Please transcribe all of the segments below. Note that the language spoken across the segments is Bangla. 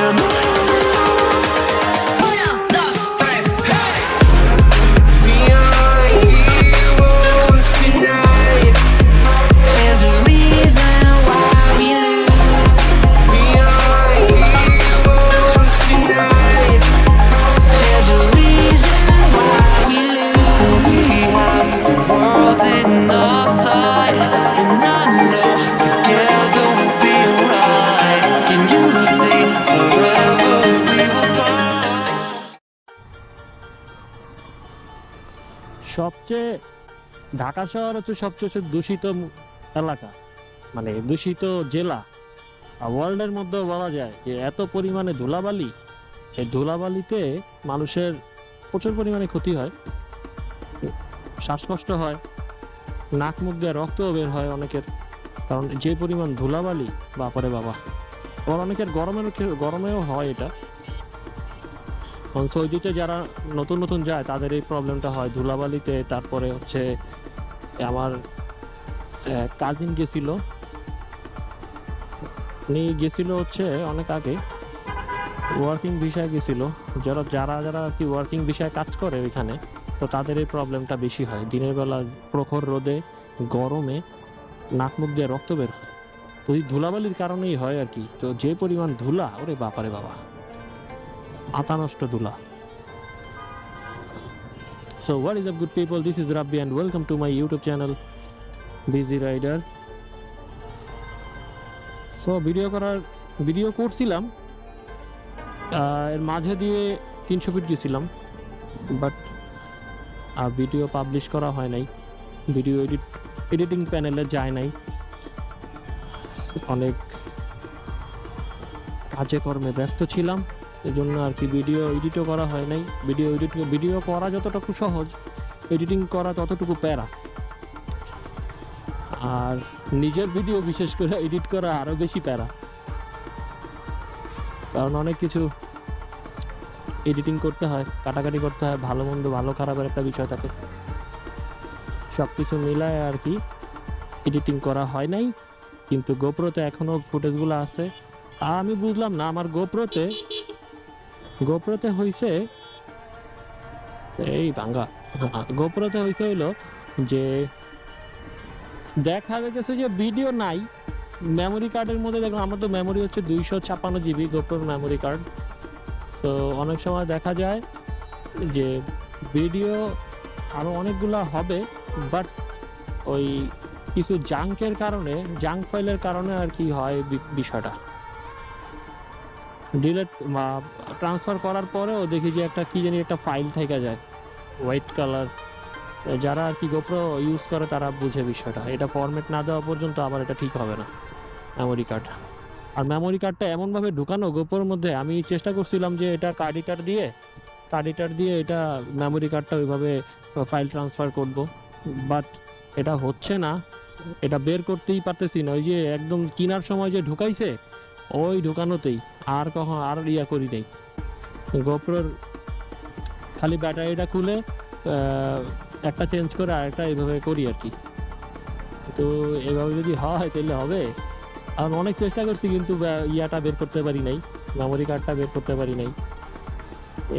them. We are heroes tonight. There's a reason why we lose. We are heroes tonight. There's a reason why we lose. We have the world in our sight, and I know together we'll be alright. Can you see forever we will go? সবচেয়ে ঢাকা শহর হচ্ছে সবচেয়ে দূষিত এলাকা, মানে দূষিত জেলা ওয়ার্ল্ডের মধ্যেও বলা যায় যে এত পরিমাণে ধুলাবালি, এই ধুলাবালিতে মানুষের প্রচুর পরিমাণে ক্ষতি হয়, শ্বাসকষ্ট হয়, নাক মুখ দিয়ে রক্তও বের হয় অনেকের, কারণ যে পরিমাণ ধুলাবালি বাপারে বাবা। আবার অনেকের গরমেও হয় এটা। সৌদিতে যারা নতুন নতুন যায় তাদের এই প্রবলেমটা হয় ধুলাবালিতে। তারপরে হচ্ছে আমার কাজিন গেছিল, উনি গেছিল হচ্ছে অনেক আগে ওয়ার্কিং ভিসায় গেছিল। যারা যারা যারা আর কি ওয়ার্কিং ভিসায় কাজ করে ওইখানে, তো তাদের এই প্রবলেমটা বেশি হয়। দিনের বেলা প্রখর রোদে গরমে নাক মুখ দিয়ে রক্ত বের হয়, তো এই ধুলাবালির কারণেই হয় আর কি। তো যে পরিমাণ ধুলা, ওরে বাপারে বাবা, মাথা নষ্ট ধুলা। So what is up good people, this is Rabbi and welcome to my YouTube channel Busy Rider. So video করছিলাম, এর মাঝে দিয়ে 300 ফিট গেছিলাম, বাট ভিডিও পাবলিশ করা হয় নাই, ভিডিও এডিটিং প্যানেলে যায় নাই, অনেক কাজে কর্মে ব্যস্ত ছিলাম, এই জন্য আর কি ভিডিও এডিটও করা হয় নাই। ভিডিও করা যতটুকু সহজ, এডিটিং করা ততটুকু প্যারা। আর নিজের ভিডিও বিশেষ করে এডিট করা আরো বেশি প্যারা, কারণ অনেক কিছু এডিটিং করতে হয়, কাটাকাটি করতে হয়, ভালো মন্দ ভালো খারাপের একটা বিষয় থাকে, সবকিছু মিলায় আর কি এডিটিং করা হয় নাই। কিন্তু গোপ্রোতে এখনো ফুটেজগুলো আছে। আর আমি বুঝলাম না, আমার গোপ্রোতে হইছে এই ভাঙ্গা, গোপ্রোতে হইছে হইলো যে দেখা গেছে যে ভিডিও নাই, মেমোরি কার্ডের মধ্যে দেখলাম, আমার তো মেমোরি হচ্ছে 256 জিবি গোপ্রোর মেমোরি কার্ড। তো অনেক সময় দেখা যায় যে ভিডিও আরো অনেকগুলা হবে, বাট ওই কিছু জাঙ্কের কারণে, জাঙ্ক ফাইলের কারণে আর কি হয় বিষয়টা, ডিলেট বা ট্রান্সফার করার পরেও দেখি যে একটা কি জানি একটা ফাইল থেকে যায় হোয়াইট কালার। যারা আর কি গোপ্রো ইউজ করে তারা বুঝে বিষয়টা, এটা ফরম্যাট না দেওয়া পর্যন্ত আবার এটা ঠিক হবে না মেমোরি কার্ড। আর মেমোরি কার্ডটা এমনভাবে ঢুকানো গোপ্রোর মধ্যে, আমি চেষ্টা করছিলাম যে এটা কার্ড এডিটার দিয়ে এটা মেমোরি কার্ডটা ওইভাবে ফাইল ট্রান্সফার করব, বাট এটা হচ্ছে না, এটা বের করতেই পারতেছি না। ওই যে একদম কেনার সময় যে ঢুকাইছে ওই ঢুকানোতেই আর কখন আর করি নেই। গোপ্রোর খালি ব্যাটারিটা খুলে একটা চেঞ্জ করে আরেকটা এইভাবে করি আর কি। তো এভাবে যদি হয় তাহলে হবে। আর অনেক চেষ্টা করছি কিন্তু ইয়াটা বের করতে পারি নাই, মেমোরি কার্ডটা বের করতে পারি নাই।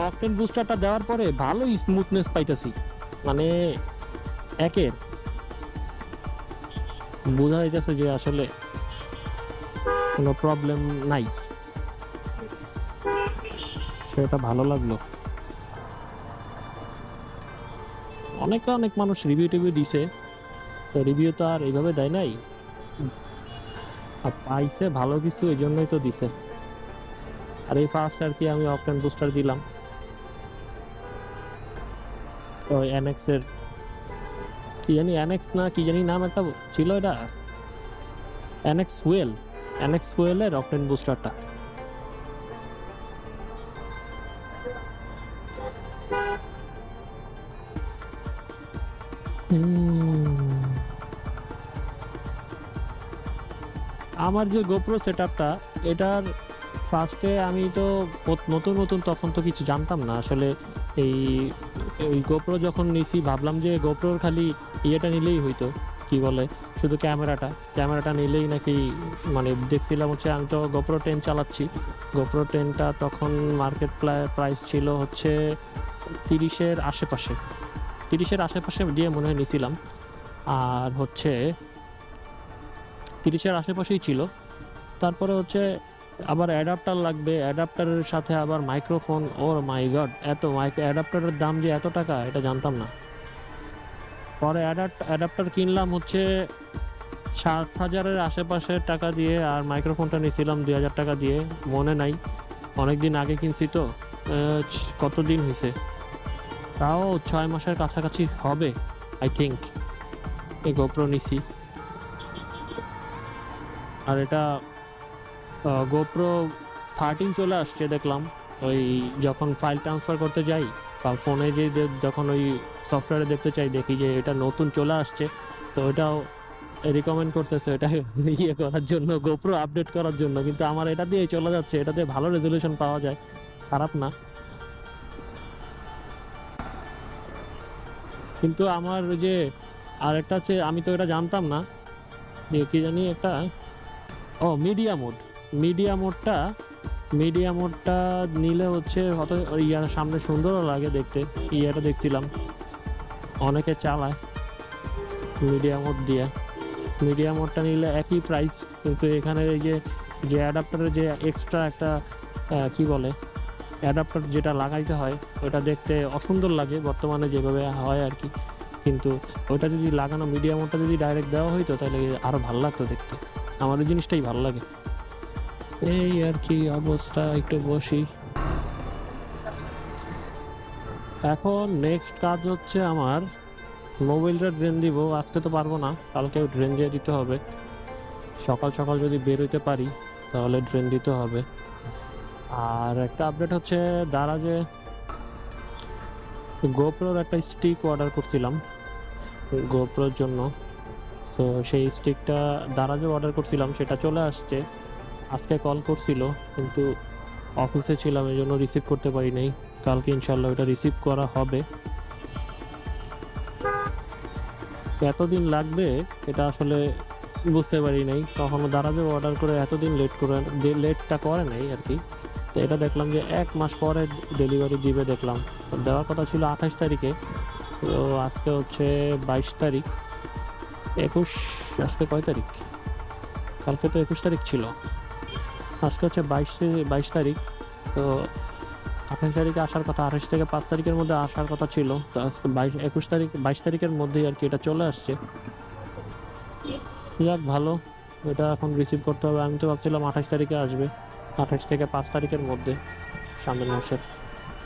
অকটেন বুস্টারটা দেওয়ার পরে ভালো স্মুথনেস পাইতেছি, মানে একের বোঝা যাইতেছে যে আসলে কোনো প্রবলেম নাই, সেটা ভালো লাগলো। অনেক মানুষ রিভিউ দিছে, তো রিভিউ তো আর এইভাবে দেয় নাই, আর পাইছে ভালো কিছু, এই জন্যই তো দিছে। আর এই ফার্স্ট আর কি আমি অকটেন বুস্টার দিলাম, তো এনএক্স এর কি জানি, এনএক্স না কি জানি নাম একটা ছিল, এটা এনএক্স ফুয়েলের অকটেন বুস্টারটা। আমার যে গোপ্রো সেটআপটা, এটার ফার্স্টে আমি তো নতুন তখন তো কিছু জানতাম না আসলে। এই গোপ্রো যখন নিছি ভাবলাম যে গোপ্রোর খালি ইয়েটা নিলেই হইতো, কি বলে শুধু ক্যামেরাটা নিলেই নাকি, মানে দেখছিলাম হচ্ছে, আমি তো গোপ্রো 10 চালাচ্ছি। গোপ্রো 10টা তখন মার্কেট প্রাইস ছিল হচ্ছে 30-এর আশেপাশে, 30-এর আশেপাশে দিয়ে মনে হয় নিছিলাম। আর হচ্ছে 30-এর আশেপাশেই ছিল। তারপরে হচ্ছে আবার অ্যাডাপ্টার লাগবে, অ্যাডাপ্টারের সাথে আবার মাইক্রোফোন। ওর মাই গড, এত অ্যাডাপ্টারের দাম যে এত টাকা, এটা জানতাম না। পরে অ্যাডাপ্টার কিনলাম হচ্ছে 7,000-এর আশেপাশে টাকা দিয়ে, আর মাইক্রোফোনটা নিয়েছিলাম 2,000 টাকা দিয়ে। মনে নাই, অনেকদিন আগে কিনছি তো। কতদিন হয়েছে, তাও 6 মাসের কাছাকাছি হবে আই থিঙ্ক এই গোপ্রো নিছি। আর এটা গোপ্রো 13 চলে আসছে দেখলাম, ওই যখন ফাইল ট্রান্সফার করতে যাই বা ফোনে যে যখন ওই সফটওয়্যারে দেখতে চাই, দেখি যে এটা নতুন চলে আসছে। তো ওটাও রিকমেন্ড করতেছে এটা ইয়ে করার জন্য, গোপ্রো আপডেট করার জন্য। কিন্তু আমার এটা দিয়ে চলে যাচ্ছে, এটাতে ভালো রেজলিউশন পাওয়া যায়, খারাপ না। কিন্তু আমার যে আরেকটা আছে, আমি তো এটা জানতাম না, যে কি জানি একটা, ও মিডিয়া মোডটা নিলে হচ্ছে হয়তো ইয়ার সামনে সুন্দরও লাগে দেখতে। ইয়াটা দেখছিলাম অনেকে চালায় মিডিয়া মোডটা নিলে একই প্রাইস, কিন্তু এখানে এই যে অ্যাডাপ্টারের যে এক্সট্রা একটা কি বলে, অ্যাডাপ্টার যেটা লাগাইতে হয়, ওটা দেখতে অসুন্দর লাগে বর্তমানে যেভাবে হয় আর কি। কিন্তু ওইটা যদি লাগানো, মিডিয়া মোডটা যদি ডাইরেক্ট দেওয়া হইতো, তাহলে আরো ভালো লাগতো দেখতে। আমার ওই জিনিসটাই ভালো লাগে। এই আর কি অবস্থা, একটু বসি। এখন নেক্সট কাজ হচ্ছে আমার মোবাইলটা ড্রেন দিব। আজকে তো পারবো না, কালকেও ড্রেন দিয়ে দিতে হবে। সকাল সকাল যদি বের হইতে পারি তাহলে ড্রেন দিতে হবে। আর একটা আপডেট হচ্ছে, দারাজে গোপ্রোর একটা স্টিক অর্ডার করছিলাম গোপ্রোর জন্য। তো সেই স্টিকটা দারাজে অর্ডার করছিলাম, সেটা চলে আসছে। আজকে কল করছিল, কিন্তু অফিসে ছিলাম, এই জন্য রিসিভ করতে পারি নাই। কালকে ইনশাল্লাহ ওটা রিসিভ করা হবে। এতদিন লাগবে এটা আসলে বুঝতে পারি নাই, কখনো দারাজে অর্ডার করে এতদিন লেটটা করে নাই আর কি। তো এটা দেখলাম যে 1 মাস পরে ডেলিভারি দিবে দেখলাম। দেওয়ার কথা ছিল 28 তারিখে, তো আজকে হচ্ছে 22 তারিখ, 21, আজকে কয় তারিখ, কালকে তো 21 তারিখ ছিল, আজকে হচ্ছে 22 তারিখ। তো 28 তারিখে আসার কথা, 28 থেকে 5 তারিখের মধ্যে আসার কথা ছিল। তো আজকে 21 তারিখ, 22 তারিখের মধ্যেই আর কি এটা চলে আসছে। যাক ভালো, এটা এখন রিসিভ করতে হবে। আমি তো ভাবছিলাম 28 তারিখে আসবে, 28 থেকে 5 তারিখের মধ্যে সামনের মাসের,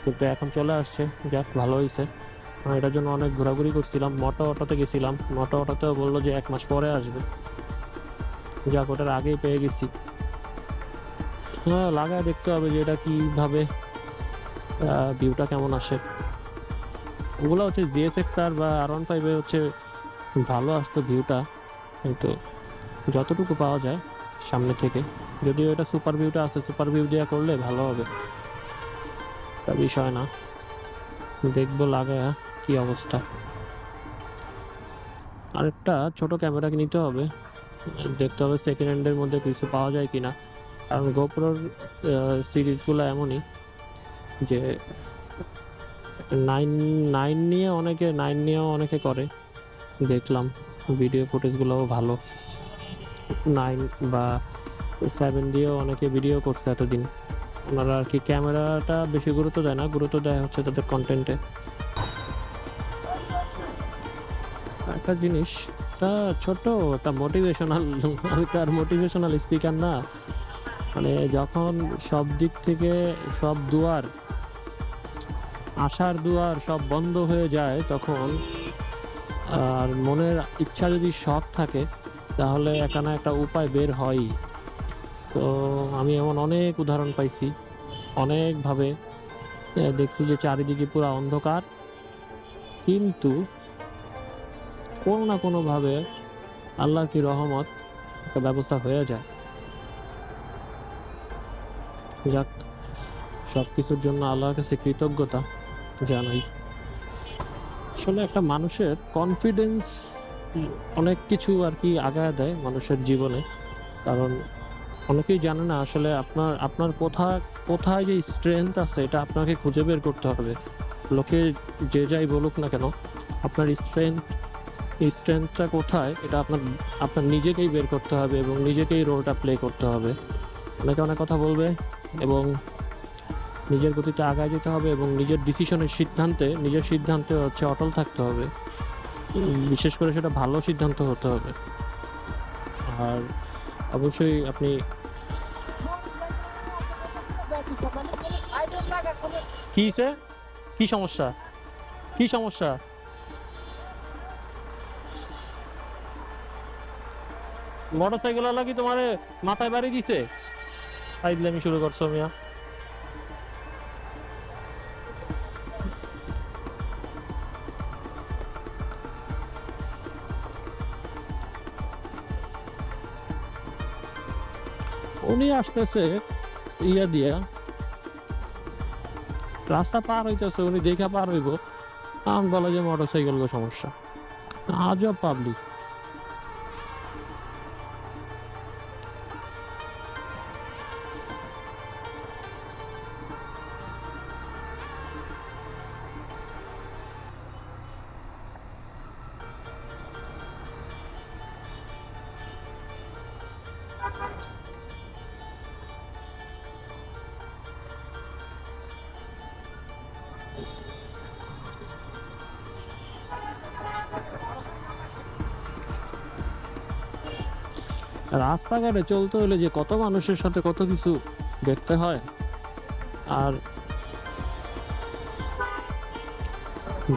কিন্তু এখন চলে আসছে। যাক ভালো হয়েছে। আমি এটার জন্য অনেক ঘোরাঘুরি করছিলাম, অটোতে গেছিলাম, অটোতেও বললো যে 1 মাস পরে আসবে। যাক ওটার আগেই পেয়ে গেছি। হ্যাঁ, লাগায় দেখতে হবে যে এটা কিভাবে ভিউটা কেমন আসে। ওগুলো হচ্ছে GSX-R বা R15 হচ্ছে ভালো আসতো ভিউটা, কিন্তু যতটুকু পাওয়া যায় সামনে থেকে। যদিও এটা সুপার ভিউটা আছে, সুপার ভিউ দেওয়া করলে ভালো হবে, তা বিষয় না। দেখবো লাগায় কি অবস্থা। আরেকটা ছোট ক্যামেরা নিতে হবে, দেখতে হবে সেকেন্ড হ্যান্ডের মধ্যে কিছু পাওয়া যায় কিনা। কারণ গোপ্রোর সিরিজগুলো এমনই যে 9 নিয়েও অনেকে করে, দেখলাম ভিডিও ফুটেজগুলোও ভালো। 9 বা 7 দিয়েও অনেকে ভিডিও করছে এতদিন। ওনারা আর কি ক্যামেরাটা বেশি গুরুত্ব দেয় না, গুরুত্ব দেয় হচ্ছে তাদের কন্টেন্টে। একটা জিনিস, তা ছোট একটা মোটিভেশনাল, আমি তো আর মোটিভেশনাল স্পিকার না। মানে যখন সব দিক থেকে সব দুয়ার, আশার দুয়ার সব বন্ধ হয়ে যায়, তখন আর মনের ইচ্ছা যদি শখ থাকে, তাহলে এখানে একটা উপায় বের হয়ই। তো আমি এমন অনেক উদাহরণ পাইছি, অনেকভাবে দেখছি যে চারিদিকে পুরো অন্ধকার, কিন্তু কোনো না কোনোভাবে আল্লাহর কি রহমত, একটা ব্যবস্থা হয়ে যায়। যাক, সব কিছুর জন্য আল্লাহর কাছে কৃতজ্ঞতা জানাই। আসলে একটা মানুষের কনফিডেন্স অনেক কিছু আর কি আগায় দেয় মানুষের জীবনে। কারণ অনেকেই জানে না আসলে আপনার কোথায় যে স্ট্রেংথ আছে এটা আপনাকে খুঁজে বের করতে হবে। লোকে যে যাই বলুক না কেন, আপনার স্ট্রেংথটা কোথায় এটা আপনার নিজেকেই বের করতে হবে এবং নিজেকেই রোলটা প্লে করতে হবে। অনেকে অনেক কথা বলবে এবং নিজের গতিতে আগায় যেতে হবে এবং নিজের নিজের সিদ্ধান্তে হচ্ছে অটল থাকতে হবে। বিশেষ করে সেটা ভালো সিদ্ধান্ত হতে হবে। আর অবশ্যই আপনি কি হইছে? কি সমস্যা? কি সমস্যা? মোটরসাইকেল ওয়ালা কি তোমারে মাথায় বাড়ি দিছে? ফাইজলামি শুরু করছো মিয়া। উনি আসতেছে ইয়া দিয়া, রাস্তা পার হইতেছে, উনি দেখা পার হইব, আমি বলে যে মোটরসাইকেল সমস্যা। আজব পাবলিক। রাস্তাঘাটে চলতে হলে যে কত মানুষের সাথে কত কিছু দেখতে হয়, আর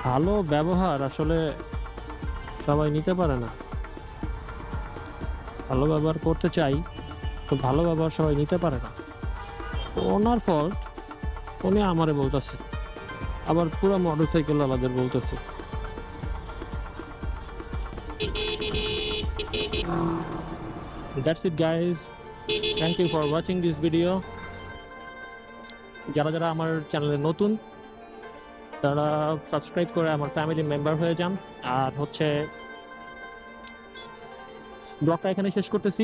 ভালো ব্যবহার আসলে সবাই নিতে পারে না। ভালো ব্যবহার করতে চাই, তো ভালো ব্যবহার সবাই নিতে পারে না। ওনার ফল্ট, উনি আমারে বলতেছে, আবার পুরো মোটরসাইকেল ওয়ালাদের বলতেছে। That's it guys, thank you for watching this video. যারা আমার চ্যানেলে নতুন তারা সাবস্ক্রাইব করে আমার ফ্যামিলি মেম্বার হয়ে যান। আর হচ্ছে ব্লগটা এখানে শেষ করতেছি।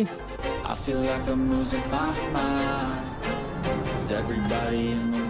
I feel like I'm losing my mind. 'Cause everybody in the